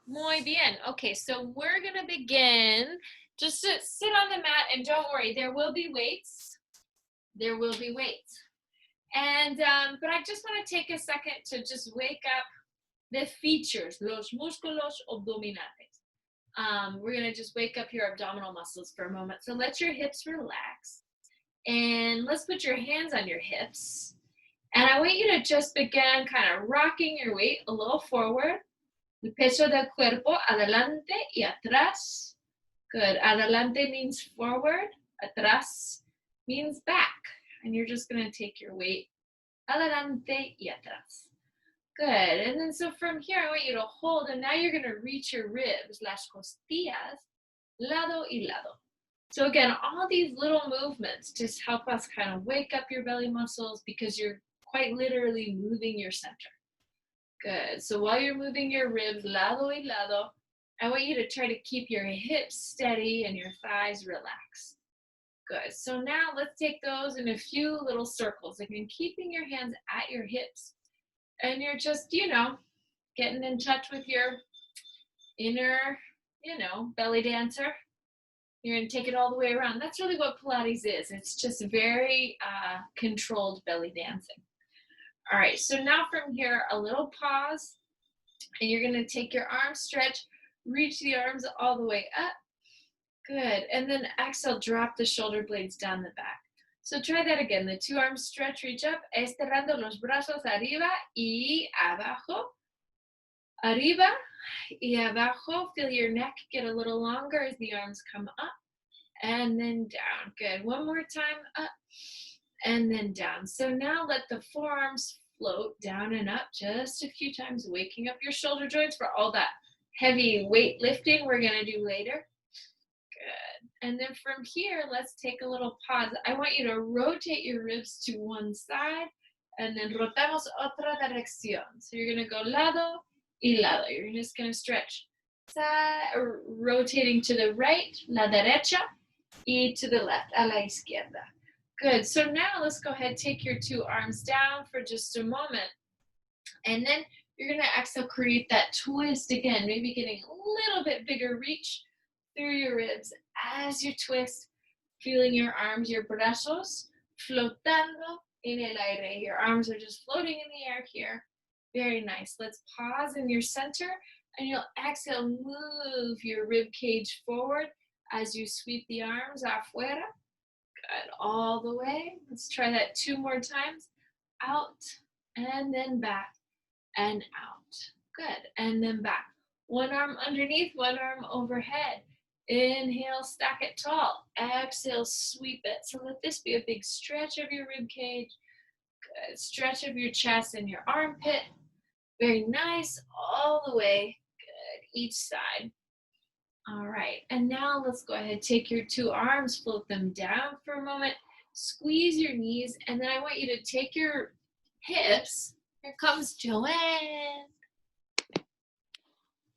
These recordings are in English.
Muy bien. Okay, so we're gonna begin. Just sit on the mat and don't worry, there will be weights. There will be weights. And but I just want to take a second to just wake up the features, los músculos abdominales. We're gonna just wake up your abdominal muscles for a moment. So let your hips relax. And let's put your hands on your hips. And I want you to just begin kind of rocking your weight a little forward. El peso del cuerpo adelante y atrás. Good. Adelante means forward. Atrás means back. And you're just going to take your weight adelante y atrás. Good. And then so from here, I want you to hold, and now you're going to reach your ribs, las costillas, lado y lado. So again, all these little movements just help us kind of wake up your belly muscles because you're quite literally moving your center. Good. So while you're moving your ribs, lado y lado, I want you to try to keep your hips steady and your thighs relaxed. Good. So now let's take those in a few little circles. Again, keeping your hands at your hips. And you're just, getting in touch with your inner, belly dancer. You're going to take it all the way around. That's really what Pilates is. It's just very controlled belly dancing. All right, so now from here, a little pause, and you're gonna take your arms stretch, reach the arms all the way up. Good, and then exhale, drop the shoulder blades down the back. So try that again. The two arms stretch, reach up, estirando los brazos arriba y abajo. Arriba y abajo. Feel your neck get a little longer as the arms come up, and then down. Good, one more time, up. And then down. So now let the forearms float down and up just a few times, waking up your shoulder joints for all that heavy weight lifting we're going to do later. Good. And then from here, let's take a little pause. I want you to rotate your ribs to one side, and then rotamos otra dirección. So you're going to go lado y lado. You're just going to stretch side, rotating to the right, la derecha, y to the left, a la izquierda. Good. So now let's go ahead, take your two arms down for just a moment. And then you're going to exhale, create that twist again, maybe getting a little bit bigger reach through your ribs as you twist, feeling your arms, your brazos, flotando en el aire. Your arms are just floating in the air here. Very nice. Let's pause in your center, and you'll exhale, move your rib cage forward as you sweep the arms afuera. Good, all the way. Let's try that two more times. Out, and then back, and out. Good, and then back. One arm underneath, one arm overhead. Inhale, stack it tall. Exhale, sweep it. So let this be a big stretch of your rib cage. Good, stretch of your chest and your armpit. Very nice, all the way. Good, each side. All right, and now let's go ahead, take your two arms, float them down for a moment, squeeze your knees, and then I want you to take your hips. Here comes Joanne.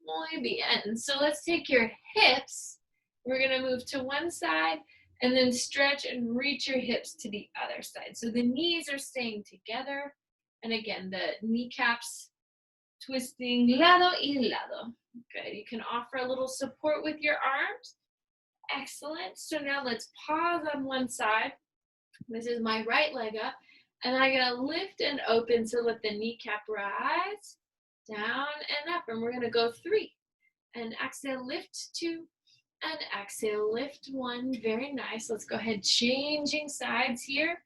Muy bien. So let's take your hips. We're gonna move to one side and then stretch and reach your hips to the other side. So the knees are staying together. And again, the kneecaps twisting lado y lado. Good. You can offer a little support with your arms. Excellent. So now let's pause on one side. This is my right leg up. And I'm going to lift and open. So let the kneecap rise, down and up. And we're going to go 3. And exhale, lift 2. And exhale, lift 1. Very nice. Let's go ahead, changing sides here.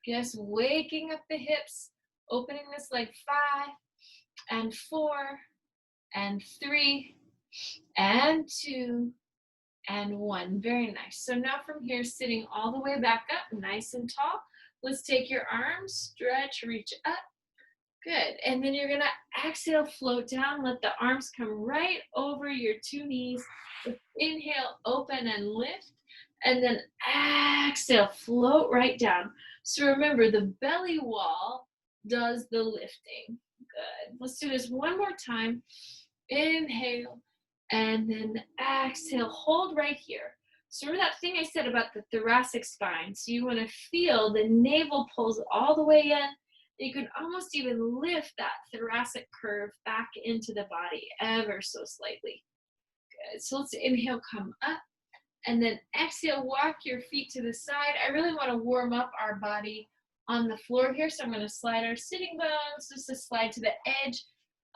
Just waking up the hips, opening this leg 5 and 4 and 3 and 2 and 1. Very nice. So now from here, sitting all the way back up, nice and tall. Let's take your arms, stretch, reach up. Good. And then you're going to exhale, float down. Let the arms come right over your two knees. Inhale, open and lift. And then exhale, float right down. So remember, the belly wall does the lifting. Good. Let's do this one more time. Inhale, and then exhale. Hold right here. So remember that thing I said about the thoracic spine. So you want to feel the navel pulls all the way in, You can almost even lift that thoracic curve back into the body ever so slightly. Good. So let's inhale, come up, and then exhale, walk your feet to the side. I really want to warm up our body on the floor here, so I'm going to slide our sitting bones just to slide to the edge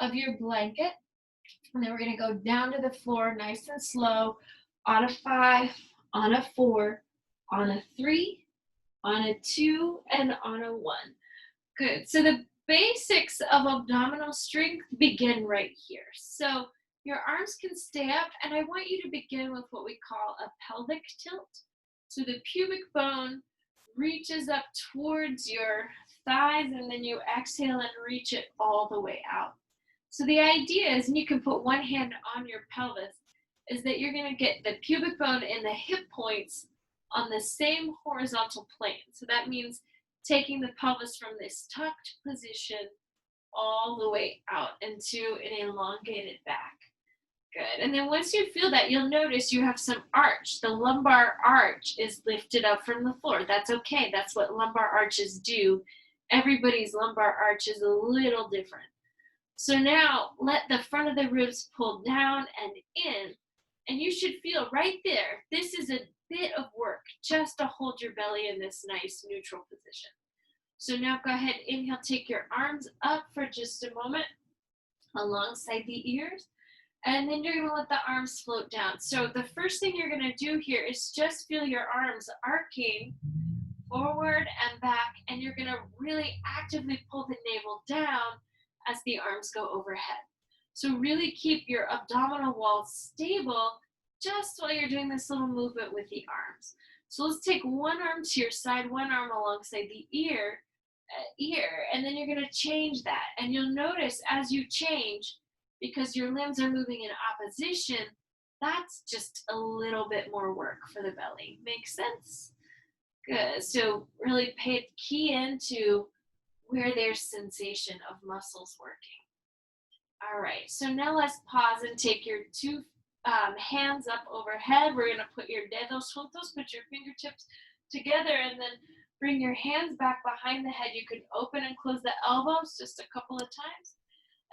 of your blanket. And then we're going to go down to the floor nice and slow on a 5, on a 4, on a 3, on a 2, and on a 1. Good. So the basics of abdominal strength begin right here. So your arms can stay up, and I want you to begin with what we call a pelvic tilt. So the pubic bone reaches up towards your thighs, and then you exhale and reach it all the way out. So the idea is, and you can put one hand on your pelvis, is that you're going to get the pubic bone and the hip points on the same horizontal plane. So that means taking the pelvis from this tucked position all the way out into an elongated back. Good. And then once you feel that, you'll notice you have some arch. The lumbar arch is lifted up from the floor. That's okay. That's what lumbar arches do. Everybody's lumbar arch is a little different. So now let the front of the ribs pull down and in, and you should feel right there. This is a bit of work just to hold your belly in this nice neutral position. So now go ahead, inhale, take your arms up for just a moment alongside the ears, and then you're going to let the arms float down. So the first thing you're going to do here is just feel your arms arcing forward and back, and you're going to really actively pull the navel down as the arms go overhead. So really keep your abdominal wall stable just while you're doing this little movement with the arms. So let's take one arm to your side, one arm alongside the ear, and then you're going to change that. And you'll notice as you change, because your limbs are moving in opposition, that's just a little bit more work for the belly. Make sense? Good. So really pay key into where there's sensation of muscles working. All right, so now let's pause and take your two hands up overhead. We're gonna put your dedos juntos, put your fingertips together, and then bring your hands back behind the head. You can open and close the elbows just a couple of times,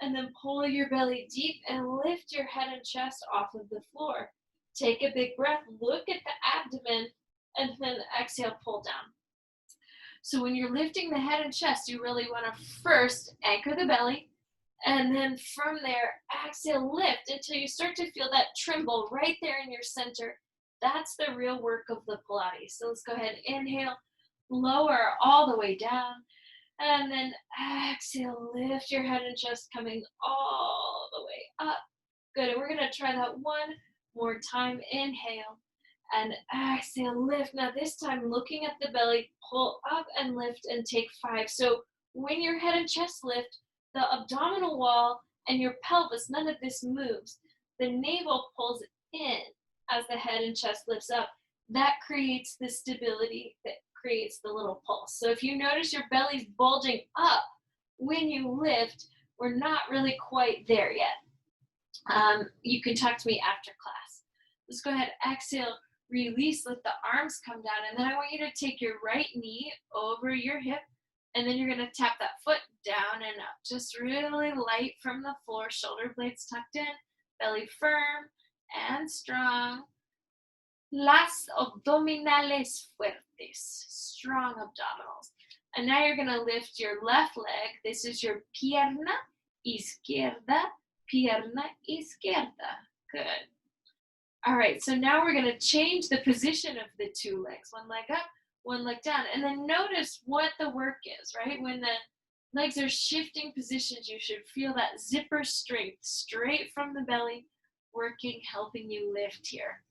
and then pull your belly deep and lift your head and chest off of the floor. Take a big breath, look at the abdomen, and then exhale, pull down. So when you're lifting the head and chest, you really want to first anchor the belly, and then from there, exhale, lift until you start to feel that tremble right there in your center. That's the real work of the Pilates. So let's go ahead, inhale, lower all the way down, and then exhale, lift your head and chest coming all the way up. Good, and we're gonna try that one more time. Inhale, and exhale, lift. Now this time, looking at the belly, pull up and lift and take 5. So when your head and chest lift, the abdominal wall and your pelvis, none of this moves. The navel pulls in as the head and chest lifts up. That creates the stability that creates the little pulse. So if you notice your belly's bulging up when you lift, we're not really quite there yet. You can talk to me after class. Let's go ahead, exhale, release, let the arms come down, and then I want you to take your right knee over your hip, and then you're gonna tap that foot down and up, just really light from the floor, shoulder blades tucked in, belly firm and strong. Las abdominales fuertes, strong abdominals. And now you're gonna lift your left leg. This is your pierna izquierda, pierna izquierda. Good. All right, so now we're gonna change the position of the two legs. One leg up, one leg down. And then notice what the work is, right? When the legs are shifting positions, you should feel that zipper strength straight from the belly, working, helping you lift here.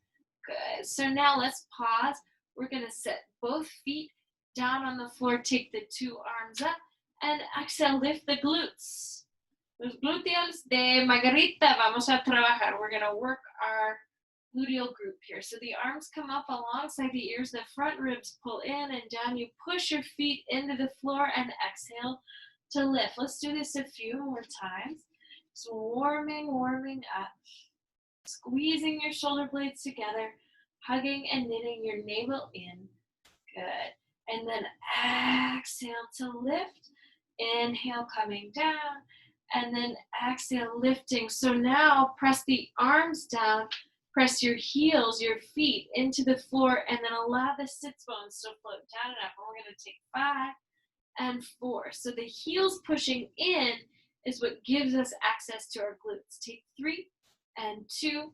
Good, so now let's pause. We're gonna set both feet down on the floor, take the two arms up, and exhale, lift the glutes. Los glúteos de Margarita vamos a trabajar. We're gonna work our gluteal group here. So the arms come up alongside the ears, the front ribs pull in and down. You push your feet into the floor and exhale to lift. Let's do this a few more times. So warming up. Squeezing your shoulder blades together, hugging and knitting your navel in. Good. And then exhale to lift. Inhale, coming down, and then exhale, lifting. So now press the arms down, press your heels, your feet into the floor, and then allow the sits bones to float down and up. And we're going to take 5 and 4. So the heels pushing in is what gives us access to our glutes. Take 3 and 2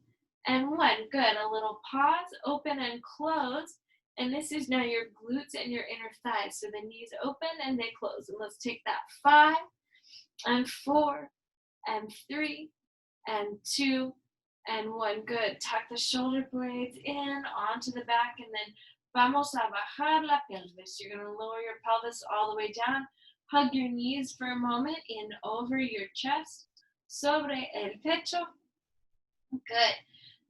and 1. Good. A little pause, open and close. And this is now your glutes and your inner thighs. So the knees open and they close. And let's take that 5 and 4 and 3 and 2 and 1. Good. Tuck the shoulder blades in onto the back, and then vamos a bajar la pelvis. You're going to lower your pelvis all the way down. Hug your knees for a moment in over your chest, sobre el pecho. Good.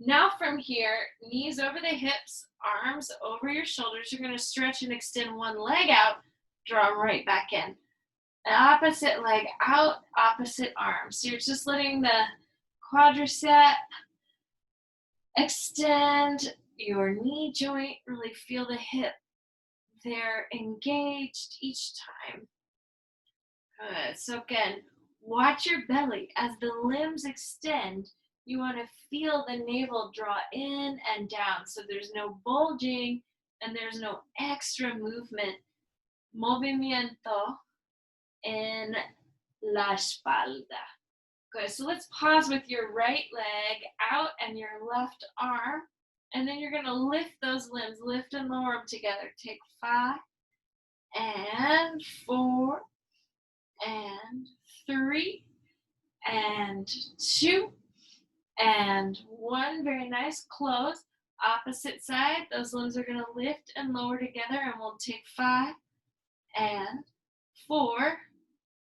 Now from here, knees over the hips, arms over your shoulders. You're going to stretch and extend one leg out, draw them right back in. The opposite leg out, opposite arm. So you're just letting the quadricep extend, your knee joint, really feel the hip. They're engaged each time. Good. So again, watch your belly. As the limbs extend, you want to feel the navel draw in and down. So there's no bulging and there's no extra movement. Movimiento en la espalda. Good. So let's pause with your right leg out and your left arm. And then you're going to lift those limbs. Lift and lower them together. Take 5 and 4 and 3 and 2 and 1. Very nice. Close. Opposite side. Those limbs are going to lift and lower together. And we'll take 5 and 4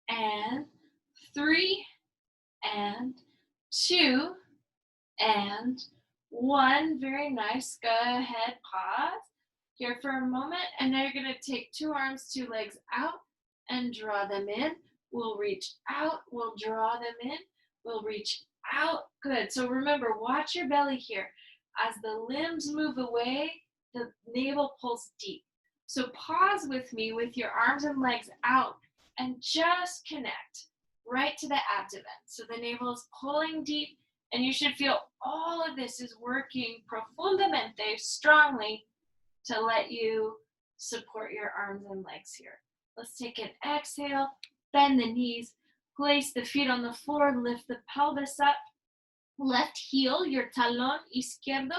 and 3 and 2 and 1. Very nice. Go ahead. Pause here for a moment. And now you're going to take 2 arms, 2 legs out and draw them in. We'll reach out. We'll draw them in. We'll reach out. Good. So remember, watch your belly here. As the limbs move away, the navel pulls deep. So pause with me with your arms and legs out and just connect right to the abdomen. So the navel is pulling deep, and you should feel all of this is working profundamente, strongly, to let you support your arms and legs here. Let's take an exhale, bend the knees, place the feet on the floor, lift the pelvis up, left heel, your talón izquierdo,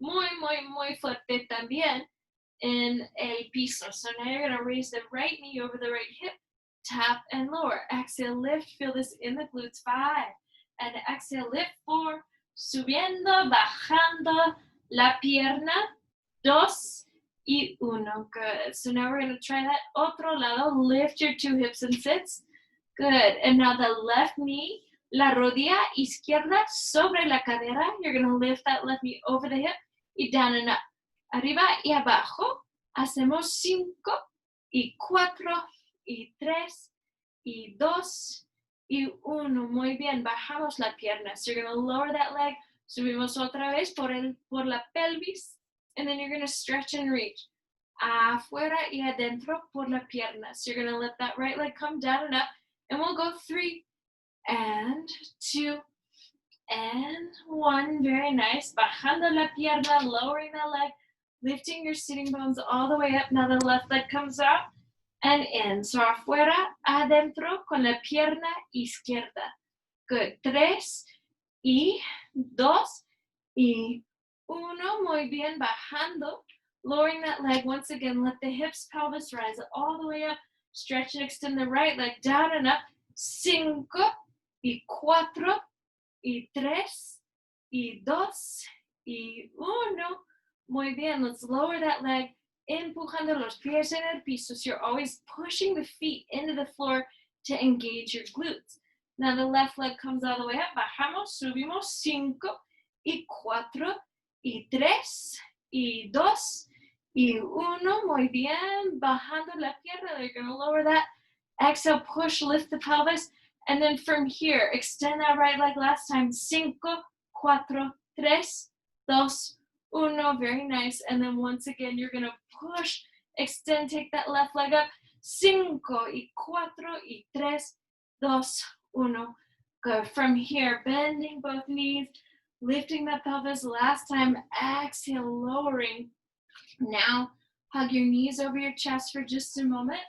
muy, muy, muy fuerte también in el piso. So now you're going to raise the right knee over the right hip, tap and lower. Exhale, lift, feel this in the glutes. 5. And exhale, lift. 4. Subiendo, bajando la pierna. 2 y 1. Good. So now we're going to try that otro lado. Lift your 2 hips and sits. Good. And now the left knee, la rodilla izquierda sobre la cadera. You're going to lift that left knee over the hip y down and up. Arriba y abajo. Hacemos 5 y 4 y 3 y 2 y 1. Muy bien. Bajamos la pierna. So you're going to lower that leg. Subimos otra vez por la pelvis. And then you're going to stretch and reach. Afuera y adentro por la pierna. So you're going to let that right leg come down and up. And we'll go 3 and 2 and 1. Very nice. Bajando la pierna, lowering the leg, lifting your sitting bones all the way up. Now the left leg comes out and in. So afuera, adentro con la pierna izquierda. Good. 3 y 2 y 1. Muy bien. Bajando. Lowering that leg. Once again, let the hips, pelvis rise all the way up. Stretch and extend the right leg down and up. 5 y 4 y 3 y 2 y 1. Muy bien. Let's lower that leg, empujando los pies en el piso. So you're always pushing the feet into the floor to engage your glutes. Now the left leg comes all the way up. Bajamos, subimos. 5 y 4 y 3 y 2 y 1. Muy bien. Bajando la pierna. You're going to lower that. Exhale, push, lift the pelvis. And then from here, extend that right leg last time. 5, 4, 3, 2, 1. Very nice. And then once again, you're going to push, extend, take that left leg up. 5 y 4 y 3, 2, 1. Good. From here, bending both knees, lifting the pelvis. Last time, exhale, lowering. Now, hug your knees over your chest for just a moment.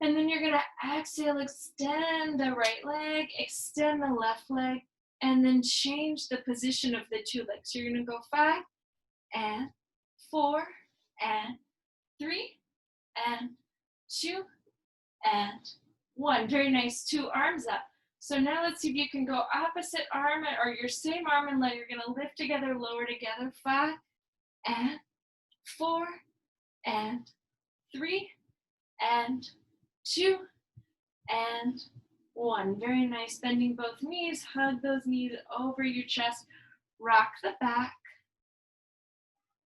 And then you're going to exhale, extend the right leg, extend the left leg, and then change the position of the two legs. So you're going to go 5 and 4 and 3 and 2 and 1. Very nice. 2 arms up. So now let's see if you can go opposite arm or your same arm and leg. You're going to lift together, lower together. 5 and 4 and 3 and 2 and 1. Very nice. Bending both knees. Hug those knees over your chest. Rock the back.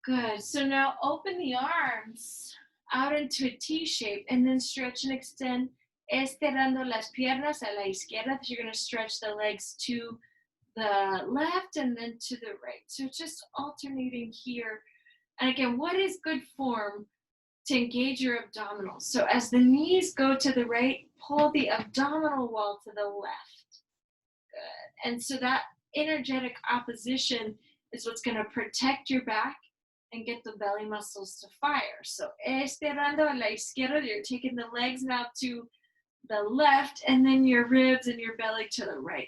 Good. So now open the arms out into a T shape and then stretch and extend. Estirando las piernas a la izquierda. You're going to stretch the legs to the left and then to the right. So just alternating here. And again, what is good form to engage your abdominals? So as the knees go to the right, pull the abdominal wall to the left. Good. And so that energetic opposition is what's going to protect your back and get the belly muscles to fire. So estirando a la izquierda, you're taking the legs now to the left, and then your ribs and your belly to the right.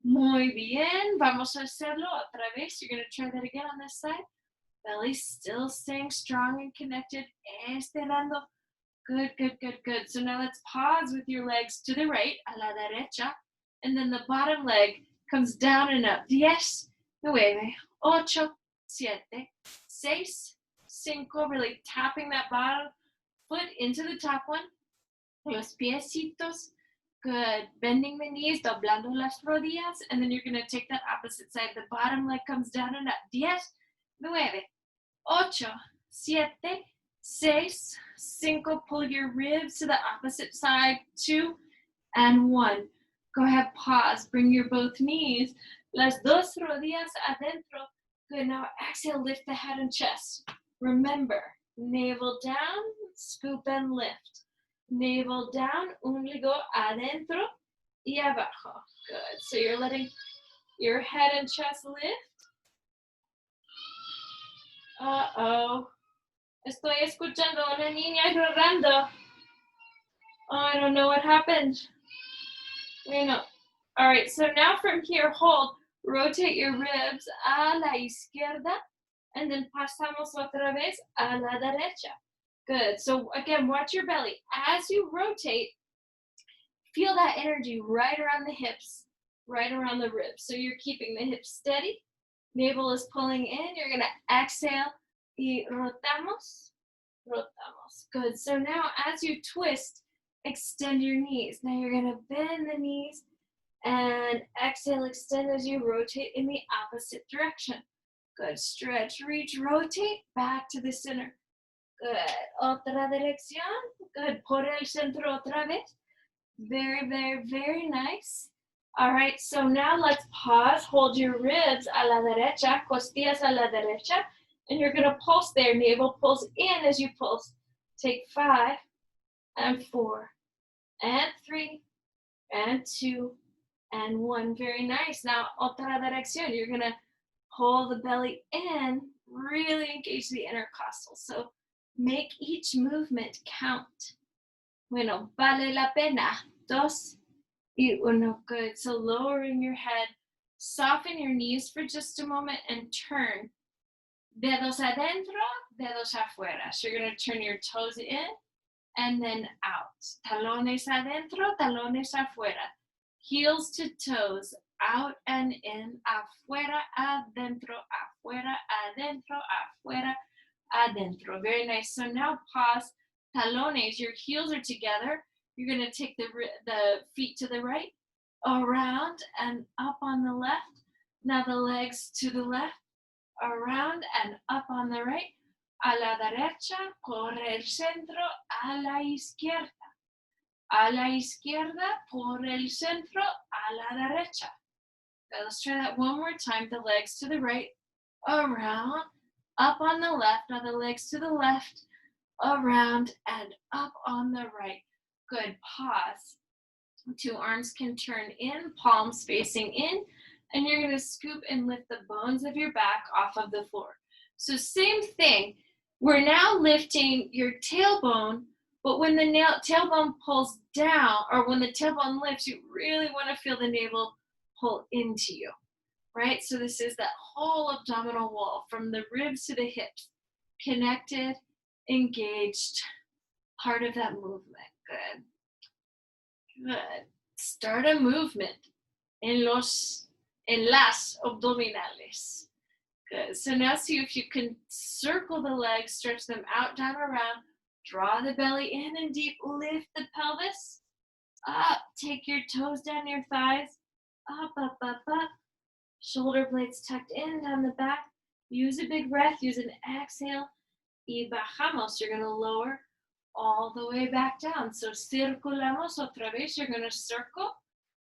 Muy bien. Vamos a hacerlo otra vez. You're going to try that again on this side. Belly still staying strong and connected. Estirando. Good, good, good, good. So now let's pause with your legs to the right, a la derecha, and then the bottom leg comes down and up. 10, 9, 8, 7, 6, 5. Really tapping that bottom foot into the top one. Los piecitos. Good. Bending the knees, doblando las rodillas, and then you're going to take that opposite side. The bottom leg comes down and up. 10, 9, 8, 7, 6, 5. Pull your ribs to the opposite side. 2 and 1. Go ahead, pause. Bring your both knees. Las dos rodillas adentro. Good. Now exhale, lift the head and chest. Remember, navel down, scoop and lift. Navel down, ombligo adentro y abajo. Good. So you're letting your head and chest lift. Uh-oh. Estoy escuchando a una niña llorando. Oh, I don't know what happened. Bueno. All right, so now from here, hold. Rotate your ribs a la izquierda. And then pasamos otra vez a la derecha. Good. So again, watch your belly. As you rotate, feel that energy right around the hips, right around the ribs. So you're keeping the hips steady. Navel is pulling in. You're going to exhale. Y rotamos. Rotamos. Good. So now as you twist, extend your knees. Now you're going to bend the knees and exhale, extend as you rotate in the opposite direction. Good. Stretch, reach, rotate back to the center. Good. Otra dirección. Good. Por el centro otra vez. Very, very, very nice. All right. So now let's pause. Hold your ribs a la derecha, costillas a la derecha. And you're going to pulse there. Navel pulls in as you pulse. Take 5 and 4 and 3 and 2 and 1. Very nice. Now, otra dirección. You're going to pull the belly in. Really engage the intercostals. So make each movement count. Bueno, vale la pena. 2 y 1. Good. So lowering your head. Soften your knees for just a moment and turn. Dedos adentro, dedos afuera. So you're going to turn your toes in and then out. Talones adentro, talones afuera. Heels to toes, out and in, afuera, adentro, afuera, adentro, afuera, adentro. Very nice. So now pause. Talones, your heels are together. You're going to take the feet to the right, around and up on the left. Now the legs to the left, around and up on the right. A la derecha, por el centro, a la izquierda. A la izquierda, por el centro, a la derecha. Okay, let's try that one more time. The legs to the right, around, up on the left. Now the legs to the left, around, and up on the right. Good, pause. 2 arms can turn in, palms facing in, and you're gonna scoop and lift the bones of your back off of the floor. So same thing, we're now lifting your tailbone, but when the tailbone pulls down, or when the tailbone lifts, you really wanna feel the navel pull into you, right? So this is that whole abdominal wall from the ribs to the hips, connected, engaged, part of that movement. Good. Good. Start a movement en las abdominales. Good. So now see if you can circle the legs, stretch them out, down, around, draw the belly in and deep, lift the pelvis up, take your toes down your thighs, up, up, up, up. Shoulder blades tucked in, down the back. Use a big breath, use an exhale. Y bajamos, you're gonna lower all the way back down. So circulamos otra vez, you're gonna circle.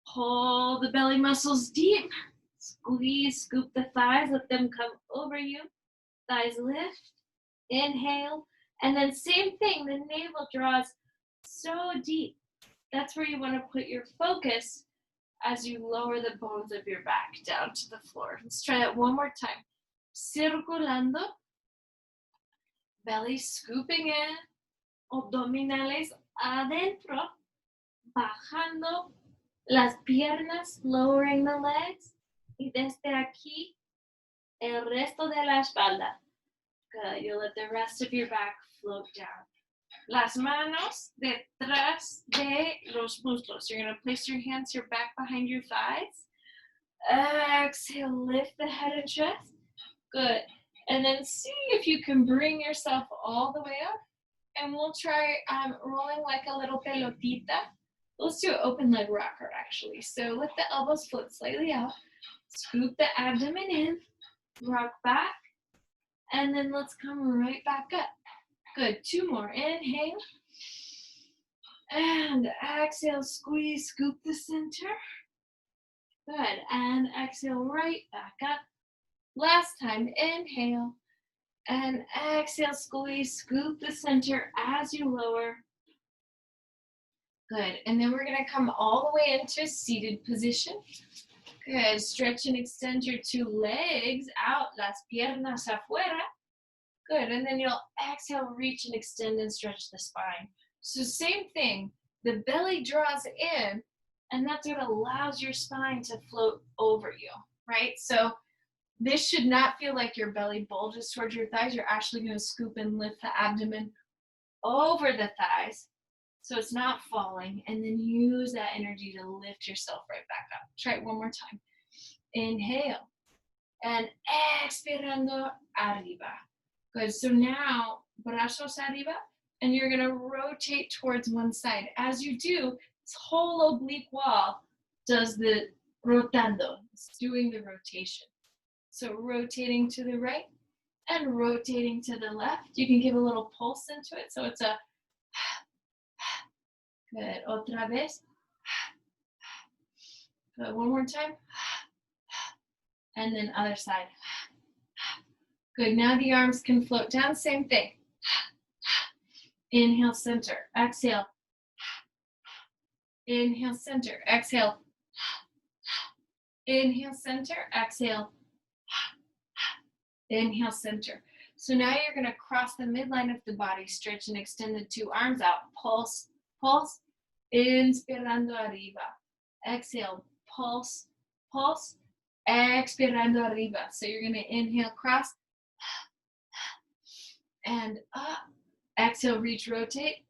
Pull the belly muscles deep. Squeeze, scoop the thighs, let them come over you. Thighs lift, inhale. And then same thing, the navel draws so deep. That's where you wanna put your focus as you lower the bones of your back down to the floor. Let's try that one more time. Circulando, belly scooping in, abdominales adentro, bajando las piernas, lowering the legs, y desde aquí, el resto de la espalda. Good, you'll let the rest of your back float down. Las manos detrás de los muslos. You're going to place your hands here back behind your thighs. Exhale, lift the head and chest. Good. And then see if you can bring yourself all the way up. And we'll try rolling like a little pelotita. Let's do an open leg rocker actually. So let the elbows float slightly out. Scoop the abdomen in. Rock back. And then let's come right back up. Good, 2 more. Inhale. And exhale, squeeze, scoop the center. Good, and exhale, right back up. Last time, inhale. And exhale, squeeze, scoop the center as you lower. Good, and then we're gonna come all the way into seated position. Good, stretch and extend your 2 legs out, las piernas afuera. Good, and then you'll exhale, reach and extend and stretch the spine. So same thing, the belly draws in, and that's what allows your spine to float over you, right? So this should not feel like your belly bulges towards your thighs. You're actually gonna scoop and lift the abdomen over the thighs, so it's not falling, and then use that energy to lift yourself right back up. Try it one more time. Inhale, and expirando arriba. Good, so now, brazos arriba, and you're gonna rotate towards one side. As you do, this whole oblique wall does the rotando, it's doing the rotation. So rotating to the right and rotating to the left. You can give a little pulse into it, so it's a good, otra vez. Good, one more time. And then other side. Good, now the arms can float down, same thing. Inhale, center, exhale. Inhale, center, exhale. Inhale, center, exhale. Inhale, center. So now you're gonna cross the midline of the body, stretch and extend the 2 arms out. Pulse, pulse, inspirando arriba. Exhale, pulse, pulse, expirando arriba. So you're gonna inhale, cross, and up. Exhale, reach, rotate,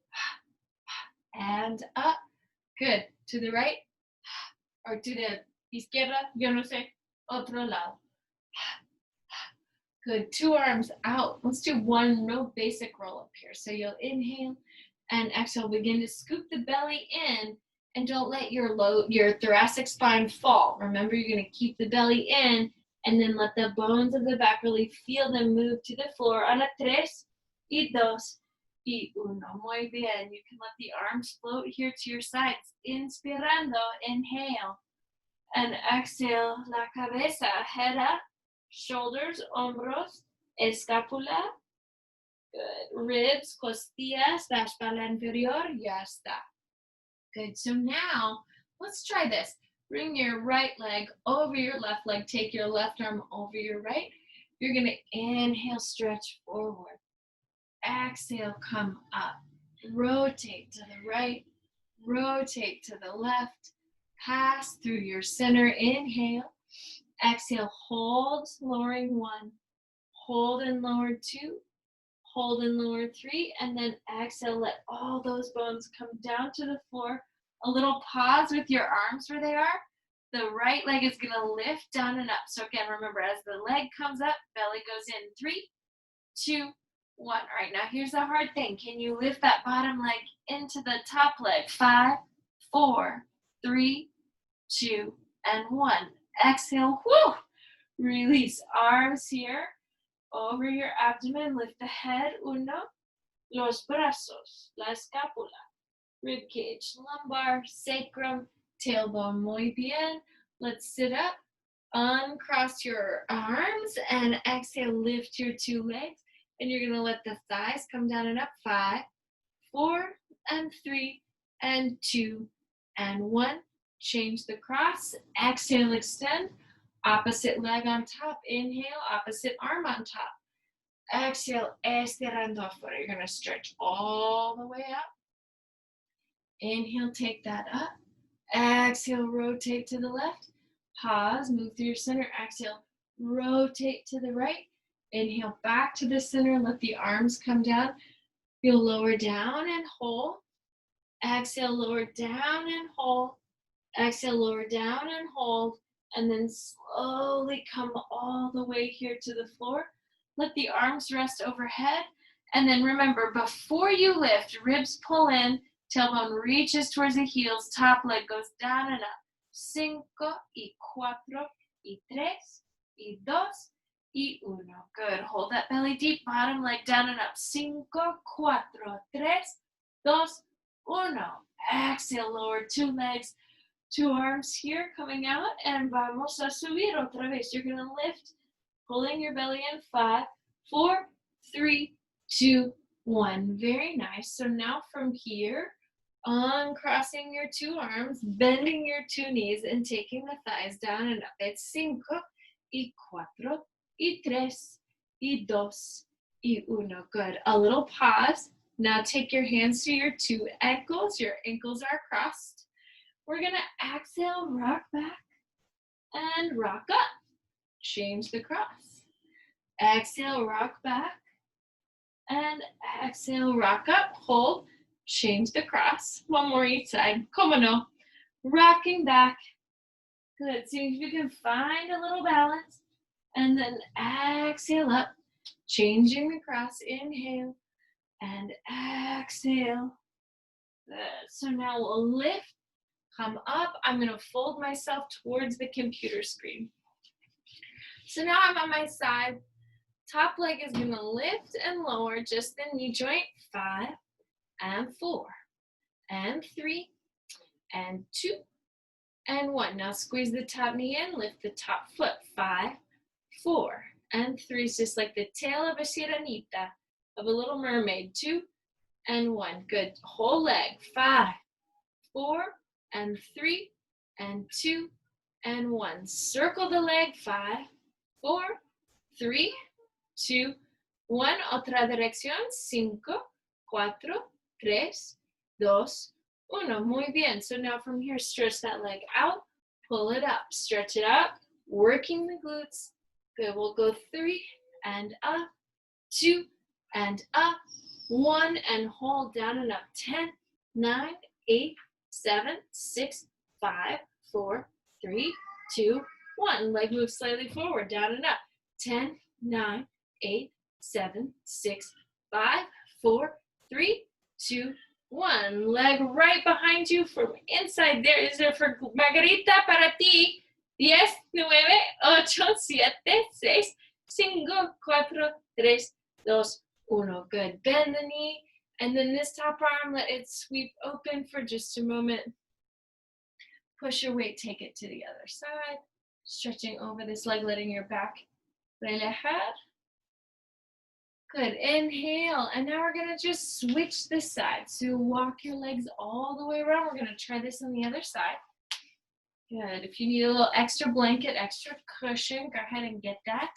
and up. Good. To the right, or to the izquierda, yo no sé, otro lado. Good, 2 arms out. Let's do one real basic roll up here. So you'll inhale and exhale, begin to scoop the belly in, and don't let your thoracic spine fall. Remember, you're gonna keep the belly in, and then let the bones of the back really feel them move to the floor. On a 3, y 2, y 1. Muy bien. You can let the arms float here to your sides. Inspirando, inhale. And exhale, la cabeza, head up, shoulders, hombros, escápula, Good. Ribs, costillas, la espalda inferior, ya está. Good. So now let's try this. Bring your right leg over your left leg. Take your left arm over your right. You're going to inhale, stretch forward. Exhale, come up. Rotate to the right. Rotate to the left. Pass through your center. Inhale. Exhale, hold, lowering 1. Hold and lower 2. Hold and lower 3. And then exhale, let all those bones come down to the floor. A little pause with your arms where they are. The right leg is going to lift down and up. So again, remember, as the leg comes up, belly goes in. 3, 2, 1. All right, now here's the hard thing. Can you lift that bottom leg into the top leg? 5, 4, 3, 2, and 1. Exhale, whoo! Release arms here over your abdomen. Lift the head, 1, los brazos, la escápula, rib cage, lumbar, sacrum, tailbone. Muy bien. Let's sit up. Uncross your arms and exhale, lift your 2 legs. And you're going to let the thighs come down and up. 5, 4, and 3, and 2, and 1. Change the cross. Exhale, extend. Opposite leg on top. Inhale, opposite arm on top. Exhale, estirando afuera. You're going to stretch all the way up. Inhale, take that up. Exhale, rotate to the left. Pause, move through your center. Exhale, rotate to the right. Inhale, back to the center. Let the arms come down. You'll lower down and hold. Exhale, lower down and hold. Exhale, lower down and hold. And then slowly come all the way here to the floor. Let the arms rest overhead. And then remember, before you lift, ribs pull in, tailbone reaches towards the heels, top leg goes down and up. 5, y 4, y 3, y 2, y 1. Good. Hold that belly deep, bottom leg down and up. 5, 4, 3, 2, 1. Exhale, lower 2 legs, 2 arms here coming out, and vamos a subir otra vez. You're going to lift, pulling your belly in. 5, 4, 3, 2, 1. Very nice. So now from here, uncrossing your 2 arms, bending your 2 knees, and taking the thighs down and up. It's 5, y 4, y 3, y 2, y 1. Good. A little pause. Now take your hands to your 2 ankles. Your ankles are crossed. We're going to exhale, rock back, and rock up. Change the cross. Exhale, rock back, and exhale, rock up. Hold. Change the cross. 1 more each side. Como no. Rocking back. Good. See if you can find a little balance. And then exhale up. Changing the cross. Inhale. And exhale. Good. So now we'll lift. Come up. I'm going to fold myself towards the computer screen. So now I'm on my side. Top leg is going to lift and lower just the knee joint. 5, and 4, and 3, and 2, and 1. Now squeeze the top knee in, lift the top foot. 5, 4, and 3. It's just like the tail of a sirenita, of a little mermaid. 2, and 1. Good. Whole leg. 5, 4, and 3, and 2, and 1. Circle the leg. 5, 4, 3, 2, 1. Otra dirección. 5, 4, 3, 2, 1. Muy bien. So now from here, stretch that leg out, pull it up, stretch it up, working the glutes. Good. We'll go 3 and up, 2 and up, 1 and hold down and up. 10, 9, 8, 7, 6, 5, 4, 3, 2, 1. Leg moves slightly forward, down and up. 10, 9, 8, 7, 6, 5, 4, 3, 2, 1. Leg right behind you from inside there. Is there for Margarita para ti? 10, 9, 8, 7, 6, 5, 4, 3, 2, 1. Good. Bend the knee. And then this top arm, let it sweep open for just a moment. Push your weight, take it to the other side. Stretching over this leg, letting your back relajar. Good, inhale, and now we're gonna just switch this side. So walk your legs all the way around. We're gonna try this on the other side. Good, if you need a little extra blanket, extra cushion, go ahead and get that.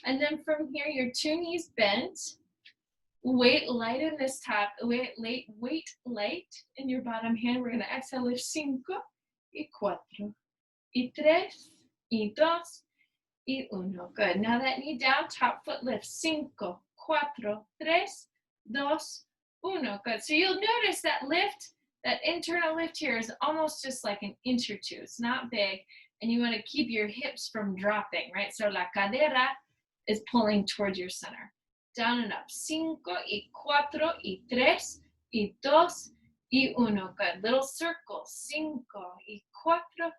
And then from here, your two knees bent. Weight light in this top, weight light in your bottom hand. We're gonna exhale, lift 5 y 4 y 3 y 2 y 1. Good, now that knee down, top foot lift, 5, 4, 3, 2, 1. Good, so you'll notice that lift, that internal lift here is almost just like an inch or two. It's not big, and you wanna keep your hips from dropping, right? So la cadera is pulling towards your center. Down and up. 5 y 4 y 3 y 2 y 1. Good. Little circle. 5 y 4,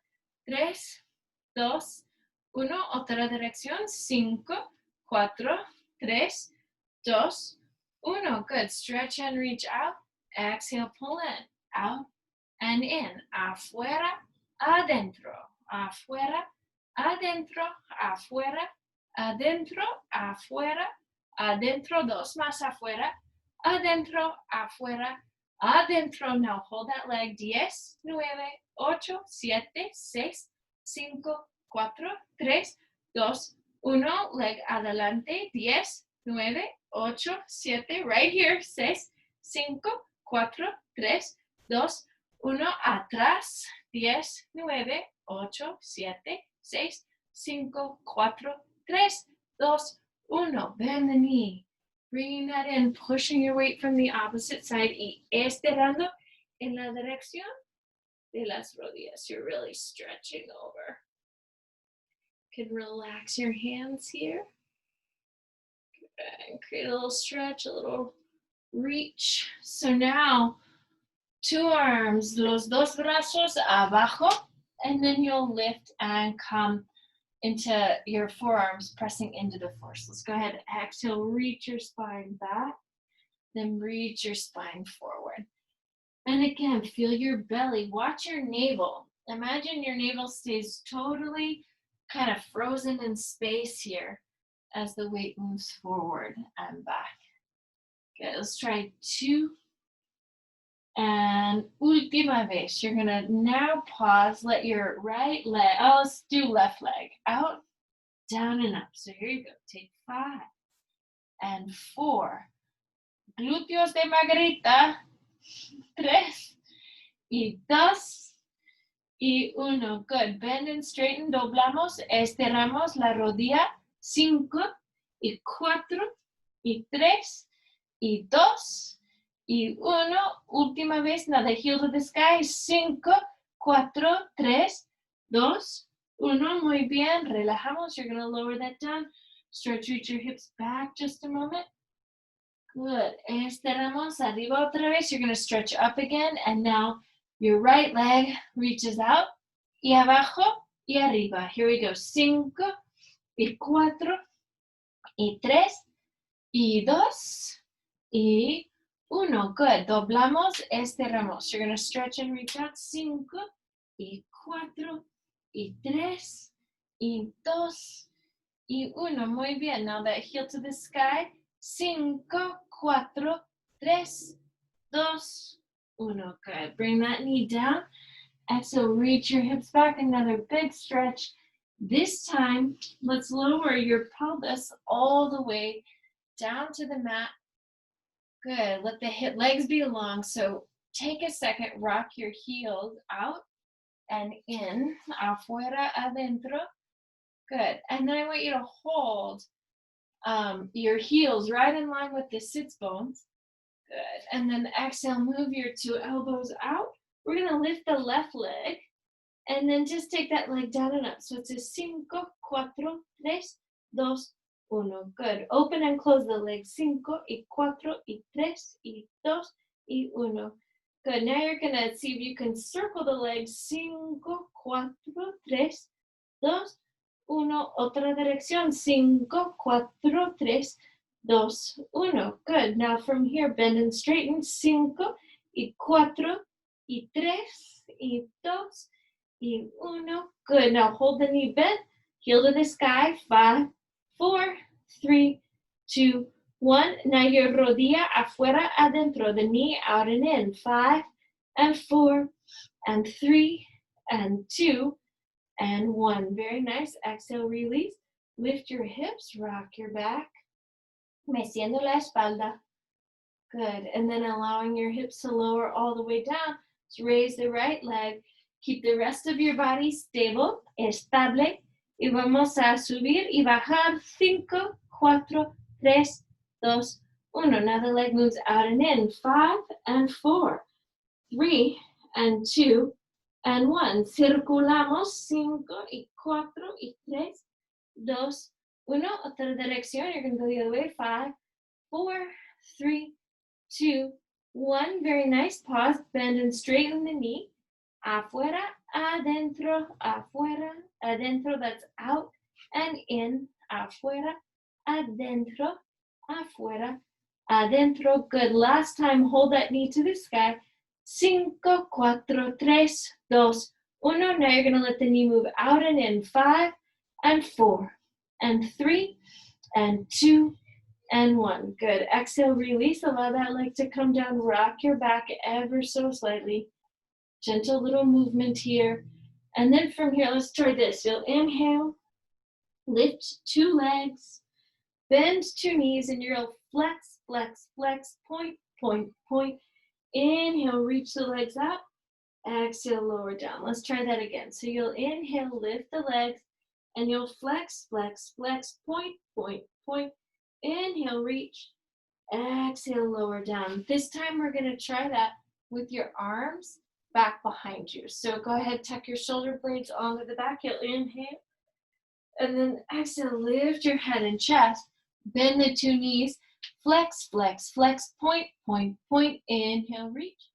3, 2, 1. Otra dirección. 5, 4, 3, 2, 1. Good. Stretch and reach out. Exhale, pull in. Out and in. Afuera, adentro. Afuera, adentro, afuera, adentro, afuera, adentro, dos más afuera, adentro, afuera, adentro. Now hold that leg. 10, 9, 8, 7, 6, 5, 4, 3, 2, 1. Leg adelante. 10, 9, 8, 7. Right here. 6, 5, 4, 3, 2, 1. Atrás. 10, 9, 8, 7, 6, 5, 4, 3, 2, 1. Bend the knee. Bringing that in, pushing your weight from the opposite side y estirando en la dirección de las rodillas. You're really stretching over. You can relax your hands here. And create a little stretch, a little reach. So now, two arms, los dos brazos abajo, and then you'll lift and come into your forearms, pressing into the floor. So let's go ahead, exhale, reach your spine back, then reach your spine forward. And again, feel your belly, watch your navel. Imagine your navel stays totally kind of frozen in space here as the weight moves forward and back. Okay, let's try 2. And última vez. You're gonna now pause, let your right leg, let's do left leg, out, down and up. So here you go, take 5 and 4. Glúteos de Margarita. 3 y 2 y 1. Good, bend and straighten, doblamos, estiramos la rodilla. 5 y 4 y 3 y 2 y 1. Última vez, now the heel to the sky. 5, 4, 3, 2, 1. Muy bien, relajamos. You're gonna lower that down. Stretch, reach your hips back just a moment. Good, estiramos, arriba otra vez. You're gonna stretch up again, and now your right leg reaches out, y abajo, y arriba. Here we go, 5, y 4, y 3, y 2, y 1. Good, doblamos, estiramos. You're gonna stretch and reach out, 5, y 4, y 3, y 2, y 1. Muy bien, now that heel to the sky. 5, 4, 3, 2, 1. Good. Bring that knee down. Exhale, reach your hips back. Another big stretch. This time, let's lower your pelvis all the way down to the mat. Good. Let the legs be long. So take a second, rock your heels out and in. Afuera, adentro. Good. And then I want you to hold your heels right in line with the sits bones. Good. And then exhale, move your 2 elbows out. We're going to lift the left leg and then just take that leg down and up. So it's a 5, 4, 3, 2, 1. Good. Open and close the legs. 5 y 4 y 3 y 2 y 1. Good. Now you're going to see if you can circle the legs. 5, 4, 3, 2, 1. Otra dirección. 5, 4, 3, 2, 1. Good. Now from here, bend and straighten. 5 y 4 y 3 y 2 y 1. Good. Now hold the knee bent. Heel to the sky. 5, 4, 3, 2, 1. Now your rodilla afuera, adentro, the knee out and in. 5 and 4 and 3 and 2 and 1. Very nice. Exhale, release. Lift your hips, rock your back, meciendo la espalda. Good. And then allowing your hips to lower all the way down. So raise the right leg. Keep the rest of your body stable, estable. Y vamos a subir y bajar. 5, 4, 3, 2, 1. Now the leg moves out and in. 5 and 4, 3 and 2 and 1. Circulamos. 5 y 4 y 3, 2, 1. Otra dirección. You're going to go the other way. 5, 4, 3, 2, 1. Very nice. Pause. Bend and straighten the knee. Afuera, adentro, afuera, adentro. That's out and in. Afuera, adentro, afuera, adentro. Good. Last time. Hold that knee to the sky. 5, 4, 3, 2, 1. Now you're going to let the knee move out and in. 5 and 4 and 3 and 2 and 1. Good. Exhale, release. Allow that leg to come down. Rock your back ever so slightly. Gentle little movement here. And then from here, let's try this. You'll inhale, lift 2 legs, bend 2 knees, and you'll flex, flex, flex, point, point, point. Inhale, reach the legs up. Exhale, lower down. Let's try that again. So you'll inhale, lift the legs, and you'll flex, flex, flex, point, point, point. Inhale, reach. Exhale, lower down. This time we're going to try that with your arms back behind you. So go ahead, tuck your shoulder blades onto the back. You'll inhale. And then exhale, lift your head and chest. Bend the 2 knees. Flex, flex, flex, point, point, point. Inhale, reach.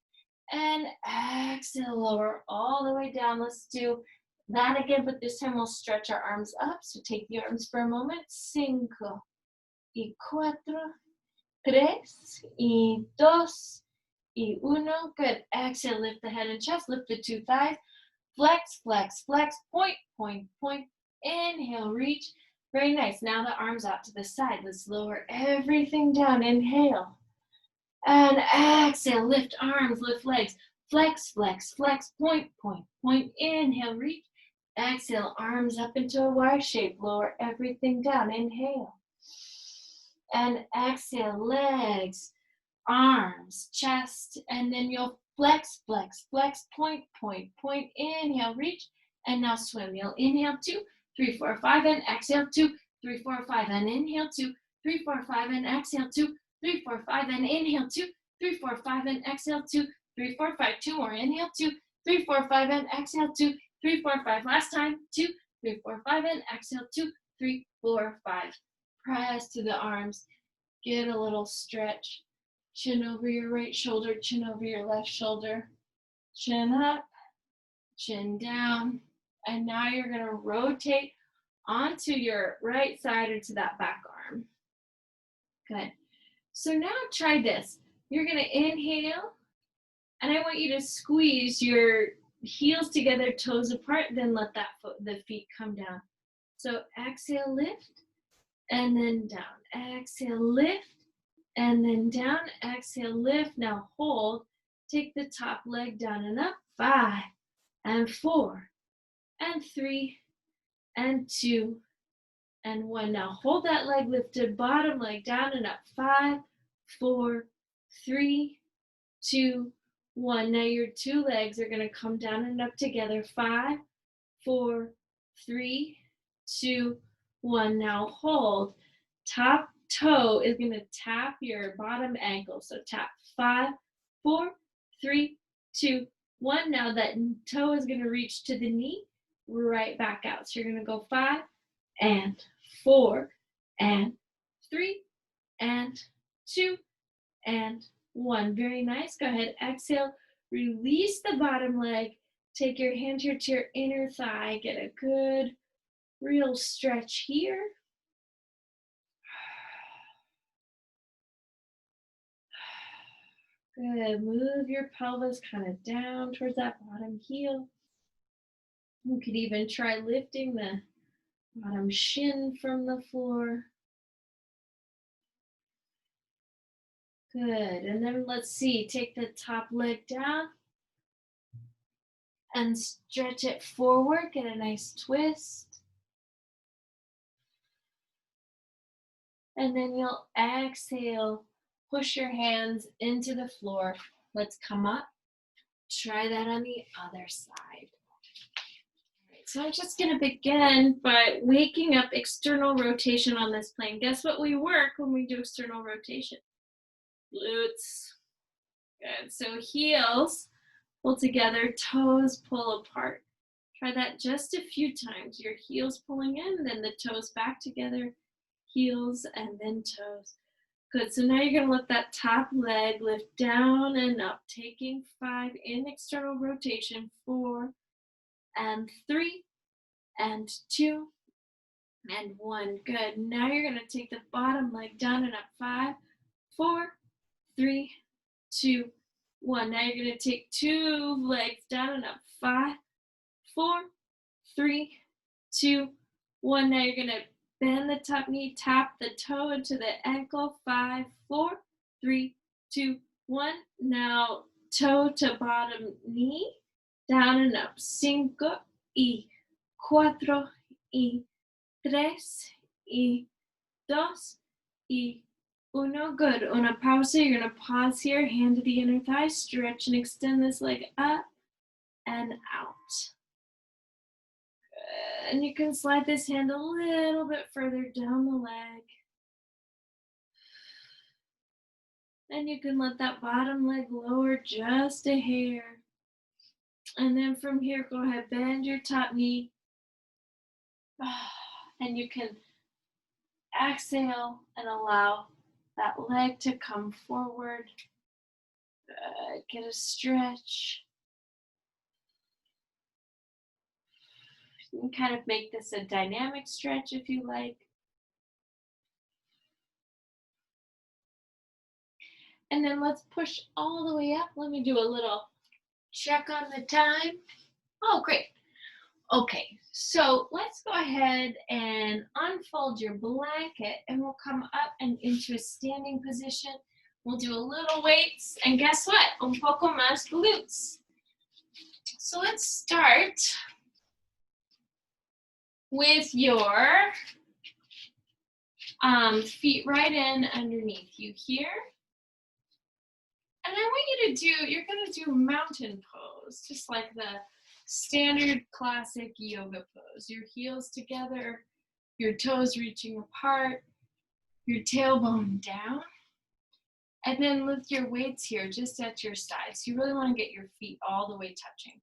And exhale, lower all the way down. Let's do that again, but this time we'll stretch our arms up. So take the arms for a moment. 5 y 4, 3 y 2 y 1. Good. Exhale, lift the head and chest. Lift the 2 thighs. Flex, flex, flex. Point, point, point. Inhale, reach. Very nice. Now the arms out to the side. Let's lower everything down. Inhale. And exhale, lift arms, lift legs. Flex, flex, flex. Point, point, point. Inhale, reach. Exhale, arms up into a Y shape. Lower everything down. Inhale. And exhale, legs, arms, chest, and then you'll flex, flex, flex, point, point, point. Inhale, reach, and now swim. You'll inhale 2, 3, 4, 5, and exhale 2, 3, 4, 5, and inhale 2, 3, 4, 5, and exhale 2, 3, 4, 5, and inhale 2, 3, 4, 5, and exhale 2, 3, 4, 5. 2 more. Inhale 2, 3, 4, 5, and exhale 2, 3, 4, 5. Last time. 2, 3, 4, 5, and exhale 2, 3, 4, 5. Press to the arms. Get a little stretch. Chin over your right shoulder, chin over your left shoulder. Chin up, chin down. And now you're going to rotate onto your right side or to that back arm. Good. So now try this. You're going to inhale, and I want you to squeeze your heels together, toes apart, then let the feet come down. So exhale, lift, and then down. Exhale, lift, and then down. Exhale, lift. Now hold. Take the top leg down and up. 5 and 4 and 3 and 2 and 1. Now hold that leg lifted, bottom leg down and up. 5, 4, 3, 2, 1. Now your 2 legs are going to come down and up together. 5, 4, 3, 2, 1. Now hold. Top toe is going to tap your bottom ankle. So tap. 5, 4, 3, 2, 1. Now that toe is going to reach to the knee, right back out. So you're going to go 5 and 4 and 3 and 2 and 1. Very nice. Go ahead. Exhale. Release the bottom leg. Take your hand here to your inner thigh. Get a good, real stretch here. Good. Move your pelvis kind of down towards that bottom heel. You could even try lifting the bottom shin from the floor. Good. And then let's see, take the top leg down and stretch it forward. Get a nice twist. And then you'll exhale, push your hands into the floor. Let's come up. Try that on the other side. All right, so I'm just going to begin by waking up external rotation on this plane. Guess what we work when we do external rotation? Glutes. Good. So heels pull together, toes pull apart. Try that just a few times. Your heels pulling in, then the toes back together, heels and then toes. Good. So now you're going to let that top leg lift down and up, taking 5 in external rotation, 4 and 3 and 2 and 1. Good. Now you're going to take the bottom leg down and up, 5, 4, 3, 2, 1. Now you're going to take 2 legs down and up, 5, 4, 3, 2, 1. Now you're going to bend the top knee, tap the toe into the ankle, 5, 4, 3, 2, 1. Now toe to bottom knee, down and up, 5, y 4, y 3, y 2, y 1. Good. Una pausa. You're going to pause here, hand to the inner thigh, stretch and extend this leg up and out. Good. And you can slide this hand a little bit further down the leg. And you can let that bottom leg lower just a hair. And then from here, go ahead, bend your top knee. And you can exhale and allow that leg to come forward. Good. Get a stretch. You can kind of make this a dynamic stretch if you like. And then let's push all the way up. Let me do a little check on the time. Oh, great. Okay, so let's go ahead and unfold your blanket and we'll come up and into a standing position. We'll do a little weights and guess what? Un poco más glutes. So let's start with your feet right in underneath you here. And I want you to do, you're going to do mountain pose, just like the standard classic yoga pose. Your heels together, your toes reaching apart, your tailbone down. And then lift your weights here just at your sides. You really want to get your feet all the way touching.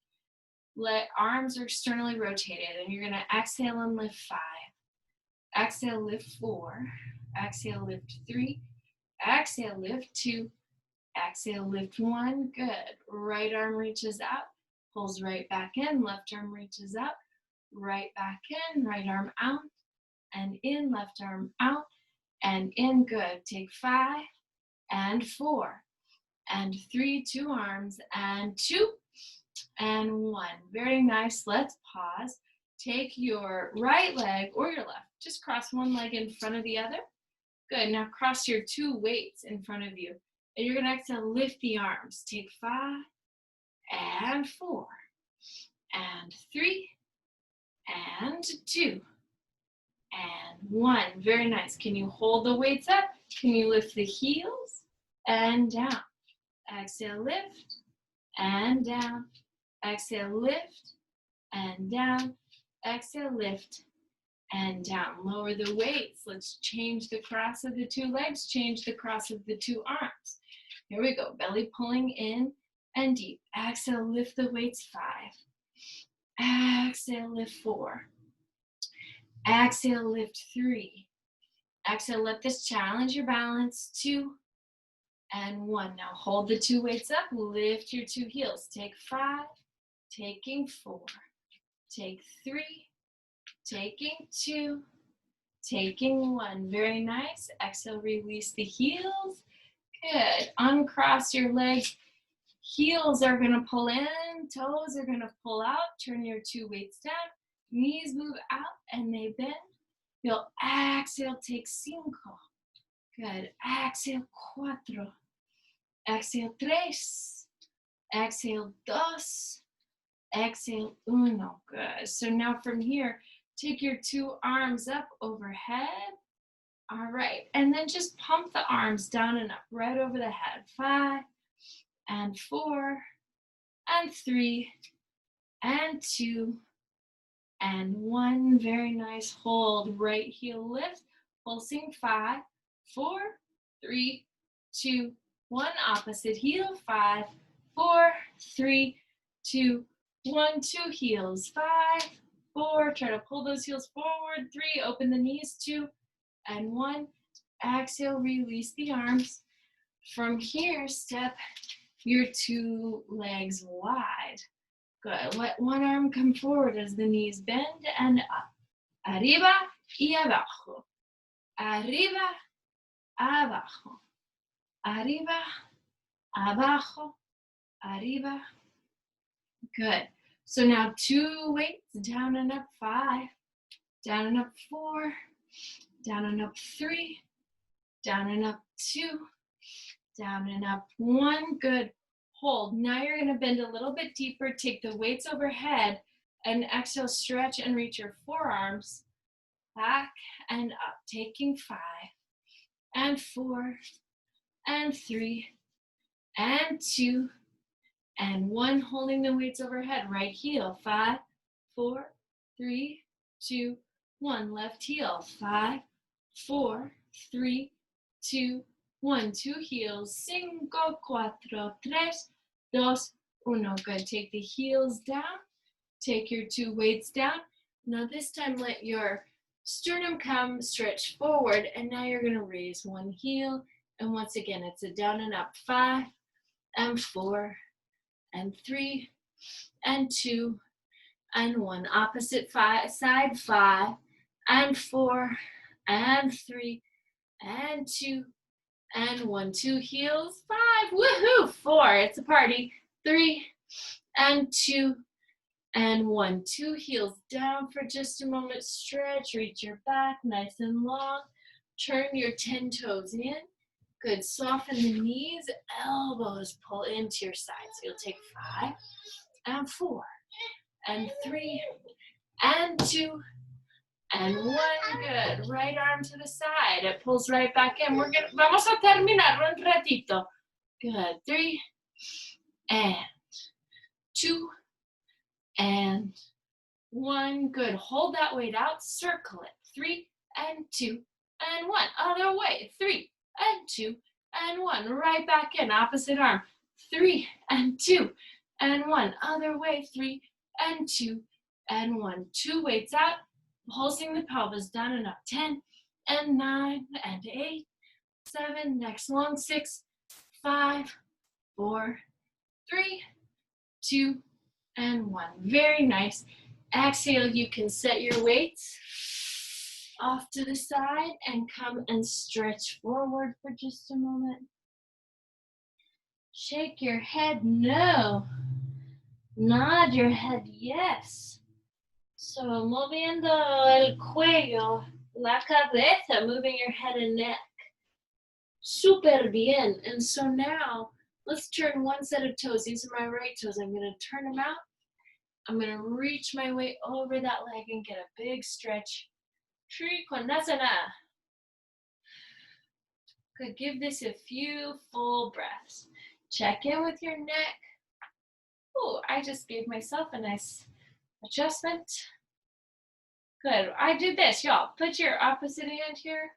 Arms are externally rotated and you're going to exhale and lift 5. Exhale, lift 4. Exhale, lift 3. Exhale, lift 2. Exhale, lift 1. Good. Right arm reaches out, pulls right back in. Left arm reaches out, right back in. Right arm out and in. Left arm out and in. Good. Take 5 and 4 and 3. 2 arms and 2 and 1. Very nice. Let's pause. Take your right leg or your left. Just cross one leg in front of the other. Good. Now cross your 2 weights in front of you. And you're going to exhale, lift the arms. Take 5 and 4 and 3 and 2 and 1. Very nice. Can you hold the weights up? Can you lift the heels and down? Exhale, lift and down. Exhale, lift and down. Exhale, lift and down. Lower the weights. Let's change the cross of the 2 legs. Change the cross of the 2 arms. Here we go. Belly pulling in and deep. Exhale, lift the weights 5. Exhale, lift 4. Exhale, lift 3. Exhale, let this challenge your balance. 2 and 1. Now hold the 2 weights up. Lift your 2 heels. Take 5. Taking 4. Take 3. Taking 2. Taking 1. Very nice. Exhale, release the heels. Good. Uncross your legs. Heels are going to pull in. Toes are going to pull out. Turn your 2 weights down. Knees move out and they bend. You'll exhale, take 5. Good. Exhale, 4. Exhale, tres. Exhale, dos. Exhale, uno. Good. So now from here, take your two arms up overhead. All right. And then just pump the arms down and up, right over the head. 5 and 4 and 3 and 2 and 1. Very nice. Hold. Right heel lift. Pulsing. 5, 4, 3, 2, 1. Opposite heel. 5, 4, 3, 2, 1. Two heels. 5, 4. Try to pull those heels forward. 3. Open the knees. 2 and 1. Exhale. Release the arms. From here, step your two legs wide. Good. Let one arm come forward as the knees bend and up. Arriba y abajo. Arriba, abajo. Arriba, abajo, arriba. Good. So now two weights, down and up. 5, down and up. 4, down and up. 3, down and up. 2, down and up. 1. Good. Hold. Now you're going to bend a little bit deeper. Take the weights overhead and exhale, stretch and reach your forearms back and up. Taking 5 and 4 and 3 and 2 and 1. Holding the weights overhead. Right heel. 5, 4, 3, 2, 1. Left heel. 5, 4, 3, 2, 1. Two heels. 5, 4, 3, 2, 1. Good. Take the heels down. Take your two weights down. Now this time let your sternum come, stretch forward, and now you're going to raise one heel. And once again, it's a down and up. 5 and 4 and 3 and 2 and 1. Opposite side. 5 and 4 and 3 and 2 and 1. Two heels. 5. Woohoo! 4. It's a party. 3 and 2 and 1. Two heels down for just a moment. Stretch. Reach your back nice and long. Turn your 10 toes in. Good. Soften the knees. Elbows pull into your sides. So you'll take 5 and 4 and 3 and 2 and 1. Good. Right arm to the side. It pulls right back in. Vamos a terminar un ratito. Good. 3 and 2 and 1. Good. Hold that weight out. Circle it. 3 and 2 and 1. Other way. 3 and 2 and 1. Right back in. Opposite arm. 3 and 2 and 1. Other way. 3 and 2 and 1. Two weights out. Pulsing the pelvis down and up. 10 and 9 and 8, 7. Next long. 6, 5, 4, 3, 2, and 1. Very nice. Exhale. You can set your weights off to the side and come and stretch forward for just a moment. Shake your head no. Nod your head yes. So moviendo el cuello, la cabeza, moving your head and neck. Super bien. And so now let's turn one set of toes. These are my right toes. I'm going to turn them out. I'm going to reach my way over that leg and get a big stretch. Trikonasana. Good. Give this a few full breaths. Check in with your neck. Oh, I just gave myself a nice adjustment. Good. I did this, y'all. Put your opposite hand here.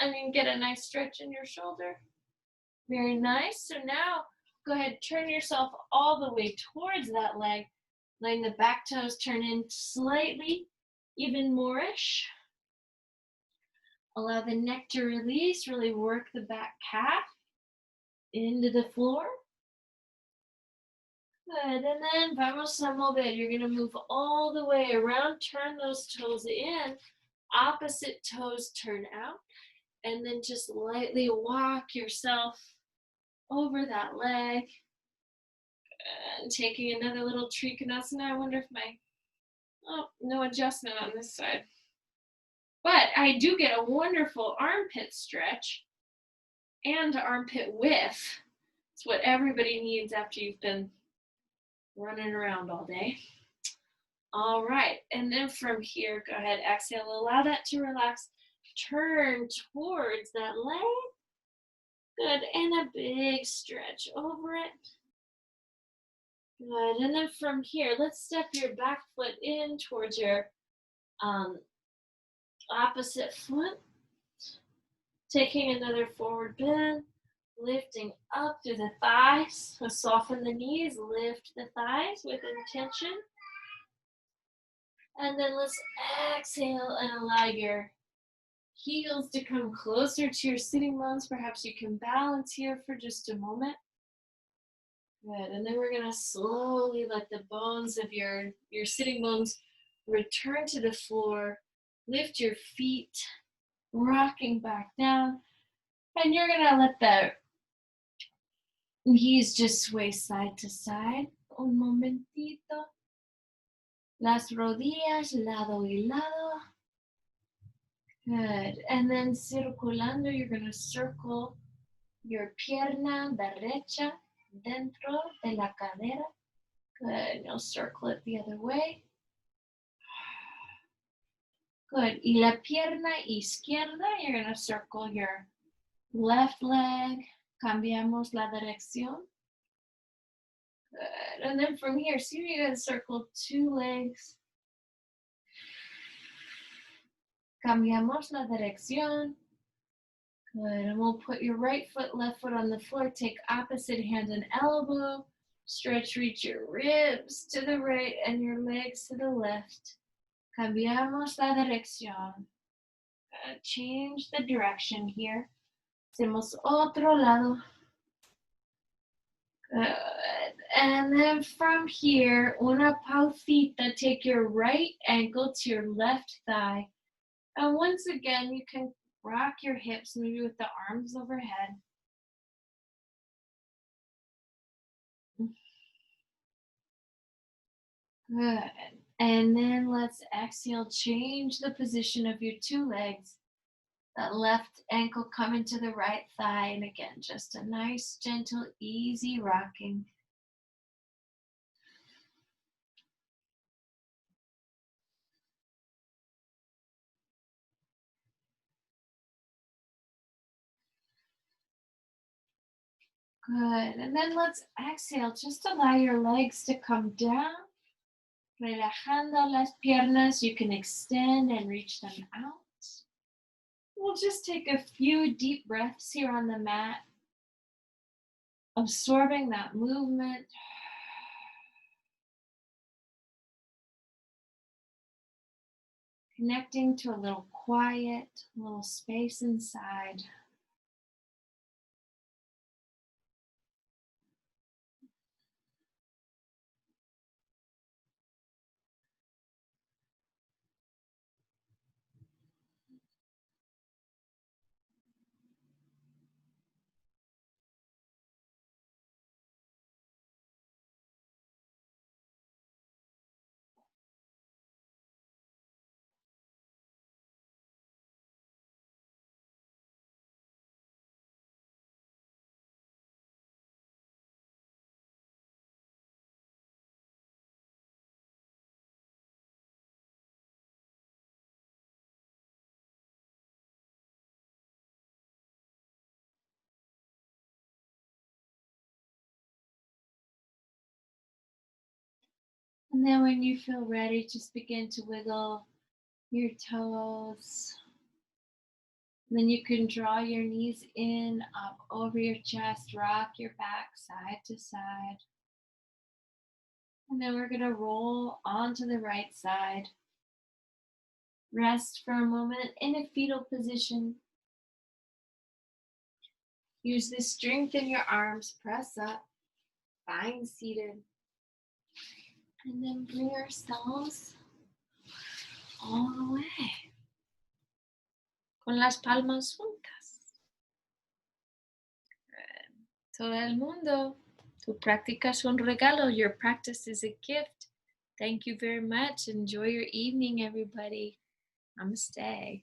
And then get a nice stretch in your shoulder. Very nice. So now go ahead, turn yourself all the way towards that leg. Letting the back toes turn in slightly, even more-ish. Allow the neck to release. Really work the back calf into the floor. Good. And then vamos a mover. You're going to move all the way around. Turn those toes in. Opposite toes turn out. And then just lightly walk yourself over that leg. And taking another little Trikonasana. I wonder if no adjustment on this side. But I do get a wonderful armpit stretch and armpit width. It's what everybody needs after you've been running around all day. All right, and then from here, go ahead, exhale, allow that to relax. Turn towards that leg. Good, and a big stretch over it. Good, and then from here, let's step your back foot in towards your opposite foot. Taking another forward bend, lifting up through the thighs. So soften the knees, lift the thighs with intention. And then let's exhale and allow your heels to come closer to your sitting bones. Perhaps you can balance here for just a moment. Good, and then we're gonna slowly let the bones of your sitting bones return to the floor. Lift your feet, rocking back down. And you're gonna let the knees just sway side to side. Un momentito. Las rodillas, lado y lado. Good. And then circulando, you're going to circle your pierna derecha dentro de la cadera. Good. You'll circle it the other way. Good. Y la pierna izquierda, you're going to circle your left leg. Cambiamos la dirección. Good. And then from here, see, you're going to circle two legs. Cambiamos la dirección. Good. And we'll put your right foot, left foot on the floor. Take opposite hand and elbow. Stretch, reach your ribs to the right and your legs to the left. Cambiamos la dirección. Change the direction here. Hacemos otro lado. Good. And then from here, una pausita, take your right ankle to your left thigh. And once again, you can rock your hips, maybe with the arms overhead. Good. And then let's exhale, change the position of your two legs. That left ankle coming to the right thigh. And again, just a nice, gentle, easy rocking. Good. And then let's exhale. Just allow your legs to come down. Relajando las piernas. You can extend and reach them out. We'll just take a few deep breaths here on the mat. Absorbing that movement. Connecting to a little quiet, a little space inside. And then when you feel ready, just begin to wiggle your toes. And then you can draw your knees in, up over your chest, rock your back side to side. And then we're going to roll onto the right side. Rest for a moment in a fetal position. Use the strength in your arms, press up, find seated. And then bring ourselves all the way. Con las palmas juntas. Good. Todo el mundo, tu práctica es un regalo. Your practice is a gift. Thank you very much. Enjoy your evening, everybody. Namaste.